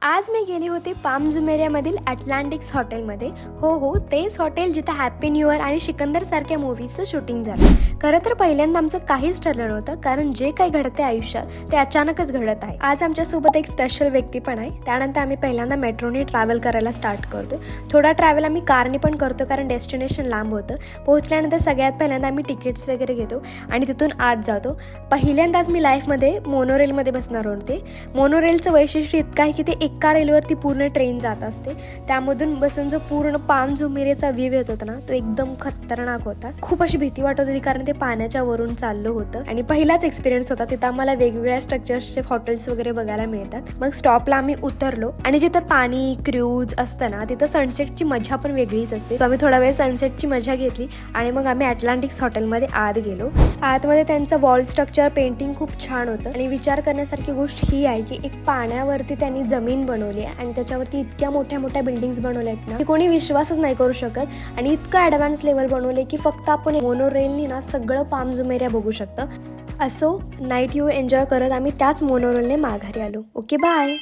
आज मी गेले होते पाम जुमेरियामधील अटलांटिक्स हॉटेलमध्ये. हो, तेच हॉटेल जिथे हॅपी न्यू इयर आणि सिकंदर सारख्या मूवीजचं शूटिंग झालं. खरं तर पहिल्यांदा आमचं काहीच ठरलं नव्हतं, कारण जे काही घडते आयुष्यात ते अचानकच घडत आहे. आज आमच्यासोबत एक स्पेशल व्यक्ती पण आहे. त्यानंतर आम्ही पहिल्यांदा मेट्रोने ट्रॅव्हल करायला स्टार्ट करतो. थोडा ट्रॅव्हल आम्ही कारने पण करतो, कारण डेस्टिनेशन लांब होतं. पोहोचल्यानंतर सगळ्यात पहिल्यांदा आम्ही तिकीट्स वगैरे घेतो आणि तिथून आत जातो. पहिल्यांदाच मी लाईफमध्ये मोनोरेलमध्ये बसणार होते. मोनोरेलचं वैशिष्ट्य इतकं आहे की ते एका रेलवरती पूर्ण ट्रेन जात असते. त्यामधून बसून जो पूर्ण पाम जुमेरेचा व्ह्यू येत होता ना, तो एकदम खतरनाक होता. खूप अशी भीती वाटत होती, कारण ते पाण्याच्या वरून चाललं होतं आणि पहिलाच एक्सपिरियन्स होता. तिथं आम्हाला वेगवेगळ्या स्ट्रक्चर्सचे हॉटेल्स वगैरे बघायला मिळतात. मग स्टॉपला आम्ही उतरलो आणि जिथं पाणी क्रूज असतं ना, तिथं सनसेटची मजा पण वेगळीच असते. आम्ही थोडा वेळ सनसेटची मजा घेतली आणि मग आम्ही अटलांटिक्स हॉटेलमध्ये आत गेलो. आतमध्ये त्यांचं वॉल स्ट्रक्चर पेंटिंग खूप छान होतं आणि विचार करण्यासारखी गोष्ट ही आहे की एक पाण्यावरती त्यांनी जमीन बनवली आहे आणि त्याच्यावरती इतक्या मोठ्या मोठ्या बिल्डिंग्स बनवल्या आहेत ना, की कोणी विश्वासच नाही करू शकत. आणि इतकं ॲडव्हान्स लेवल बनवले की फक्त आपण मोनोरेलनी ना सगळं पाम जुमेरिया बघू शकतं. असो नाईट व्ह्यू एन्जॉय करत आम्ही त्याच मोनोरेलने माघारी आलो. Okay, bye.